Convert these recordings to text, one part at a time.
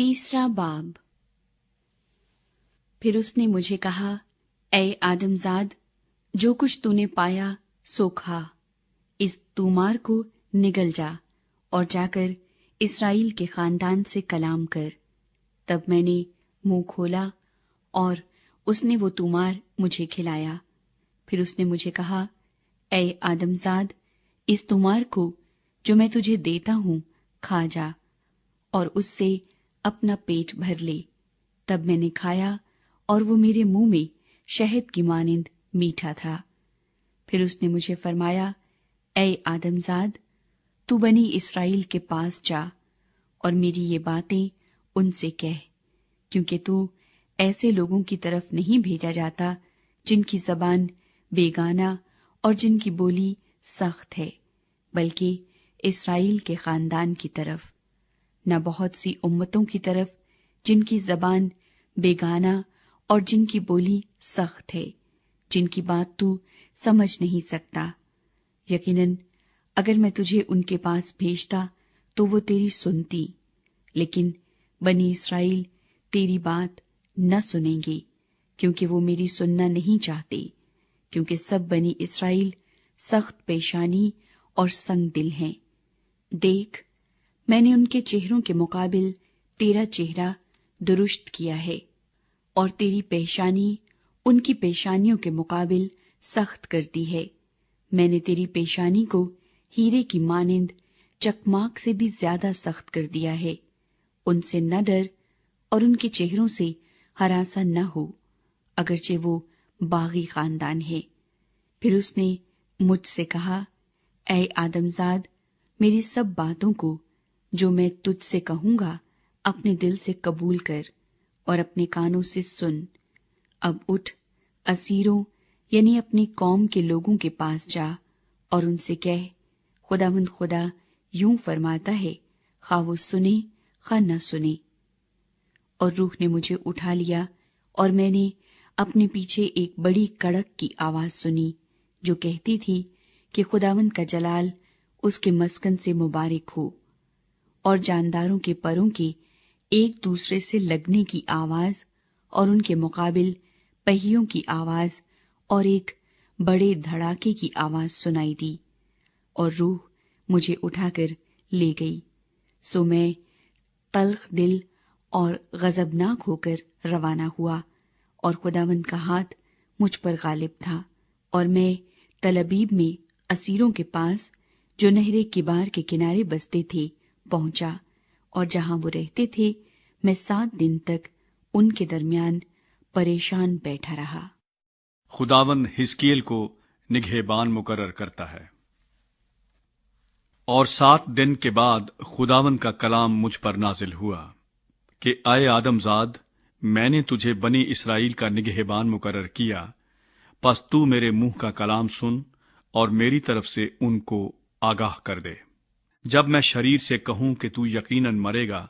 तीसरा बाब। फिर उसने मुझे कहा, ऐ आदमजाद, जो कुछ तूने पाया सो खा, इस तूमार को निगल जा और जाकर इस्राएल के खानदान से कलाम कर। तब मैंने मुंह खोला और उसने वो तूमार मुझे खिलाया। फिर उसने मुझे कहा, ऐ आदमजाद, इस तूमार को जो मैं तुझे देता हूं खा जा और उससे अपना पेट भर ले। तब मैंने खाया और वो मेरे मुंह में शहद की मानिंद मीठा था। फिर उसने मुझे फरमाया, ऐ आदमजाद, तू बनी इस्राएल के पास जा और मेरी ये बातें उनसे कह, क्योंकि तू ऐसे लोगों की तरफ नहीं भेजा जाता जिनकी जबान बेगाना और जिनकी बोली सख्त है, बल्कि इस्राएल के खानदान की तरफ, न बहुत सी उम्मतों की तरफ जिनकी जबान बेगाना और जिनकी बोली सख्त है, जिनकी बात तू समझ नहीं सकता। यकीनन अगर मैं तुझे उनके पास भेजता तो वो तेरी सुनती, लेकिन बनी इस्राएल तेरी बात न सुनेंगे, क्योंकि वो मेरी सुनना नहीं चाहते, क्योंकि सब बनी इस्राएल सख्त पेशानी और संग दिल हैं। देख, मैंने उनके चेहरों के मुकाबिल तेरा चेहरा दुरुस्त किया है और तेरी पेशानी उनकी पेशानियों के मुकाबिल सख्त कर दी है। मैंने तेरी पेशानी को हीरे की मानिंद चकमाक से भी ज्यादा सख्त कर दिया है। उनसे न डर और उनके चेहरों से हरासा न हो, अगरचे वो बागी खानदान है। फिर उसने मुझसे कहा, ऐ आदमजाद, मेरी सब बातों को जो मैं तुझसे कहूंगा अपने दिल से कबूल कर और अपने कानों से सुन। अब उठ, असीरों यानी अपनी कौम के लोगों के पास जा और उनसे कह, खुदावंद खुदा यूं फरमाता है, खा वो सुने खा न सुने। और रूह ने मुझे उठा लिया और मैंने अपने पीछे एक बड़ी कड़क की आवाज सुनी जो कहती थी कि खुदावंद का जलाल उसके मस्कन से मुबारक हो। और जानदारों के परों के एक दूसरे से लगने की आवाज और उनके मुकाबिल पहियों की आवाज और एक बड़े धड़ाके की आवाज सुनाई दी और रूह मुझे उठाकर ले गई। सो मैं तल्ख दिल और गजबनाक होकर रवाना हुआ और खुदावंद का हाथ मुझ पर गालिब था और मैं तलबीब में असीरों के पास जो नहरे किबार के किनारे बसते थे पहुंचा, और जहां वो रहते थे मैं 7 दिन तक उनके दरमियान परेशान बैठा रहा। खुदावंद हिजकीएल को निगहबान मुकर्रर करता है। और 7 दिन के बाद खुदावंद का कलाम मुझ पर नाजिल हुआ कि आए आदमजाद, मैंने तुझे बनी इस्राएल का निगहबान मुकर्रर किया, पस तू मेरे मुंह का कलाम सुन और मेरी तरफ से उनको आगाह कर दे। जब मैं शरीर से कहूं कि तू यकीनन मरेगा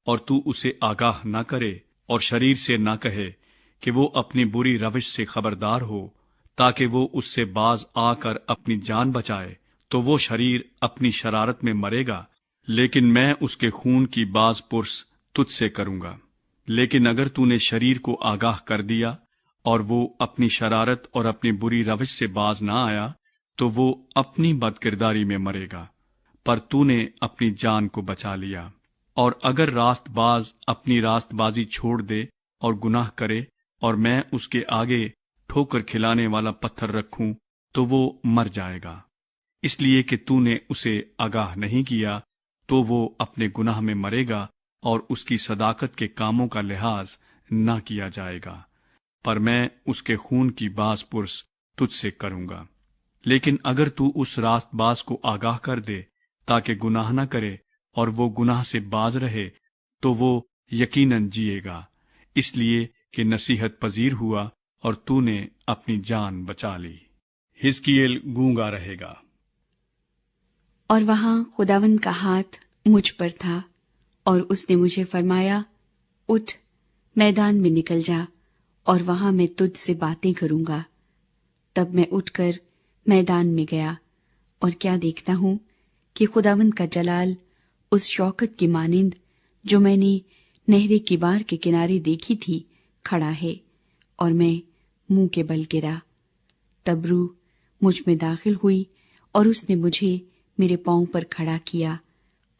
और तू उसे आगाह न करे, और शरीर से न कहे कि वो अपनी बुरी रविश से खबरदार हो ताकि वो उससे बाज आकर अपनी जान बचाए, तो वो शरीर अपनी शरारत में मरेगा, लेकिन मैं उसके खून की बाज पुर्स तुझसे करूंगा। लेकिन अगर तूने शरीर को आगाह कर दिया और वो अपनी शरारत और अपनी बुरी रविश से बाज ना आया, तो वो अपनी बदकिरदारी में मरेगा, पर तूने अपनी जान को बचा लिया। और अगर रास्तबाज अपनी रास्तबाजी छोड़ दे और गुनाह करे और मैं उसके आगे ठोकर खिलाने वाला पत्थर रखूं, तो वो मर जाएगा। इसलिए कि तूने उसे आगाह नहीं किया, तो वो अपने गुनाह में मरेगा और उसकी सदाकत के कामों का लिहाज न किया जाएगा, पर मैं उसके खून की बाज पुर्स तुझसे करूंगा। लेकिन अगर तू उस रास्तबाज को आगाह कर दे ताकि गुनाह न करे और वो गुनाह से बाज रहे, तो वो यकीनन जिएगा, इसलिए कि नसीहत पजीर हुआ और तूने अपनी जान बचा ली। हिजकीएल गूंगा रहेगा। और वहां खुदावंद का हाथ मुझ पर था और उसने मुझे फरमाया, उठ, मैदान में निकल जा और वहां मैं तुझ से बातें करूंगा। तब मैं उठकर मैदान में गया और क्या देखता हूं कि खुदावंद का जलाल उस शौकत की मानिंद जो मैंने नहरे किबार के किनारे देखी थी खड़ा है, और मैं मुंह के बल गिरा। तब रूह मुझ में दाखिल हुई और उसने मुझे मेरे पांव पर खड़ा किया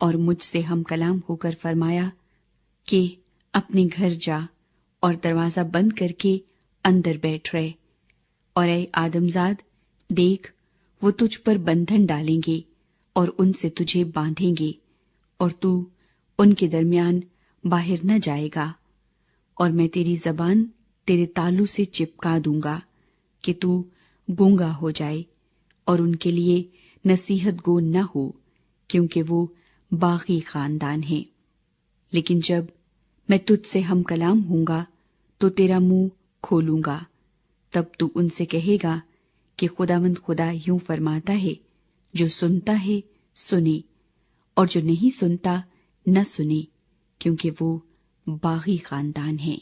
और मुझसे हम कलाम होकर फरमाया कि अपने घर जा और दरवाजा बंद करके अंदर बैठ रहे, और ऐ आदमजाद, देख वो तुझ पर बंधन डालेंगे और उनसे तुझे बांधेंगे, और तू उनके दरमियान बाहर न जाएगा, और मैं तेरी जबान तेरे तालू से चिपका दूंगा कि तू गूंगा हो जाए और उनके लिए नसीहत गो न हो, क्योंकि वो बागी खानदान है। लेकिन जब मैं तुझसे हम कलाम हूंगा तो तेरा मुंह खोलूंगा, तब तू उनसे कहेगा कि खुदावंद खुदा यूं फरमाता है, जो सुनता है सुने, और जो नहीं सुनता न सुने, क्योंकि वो बागी खानदान है।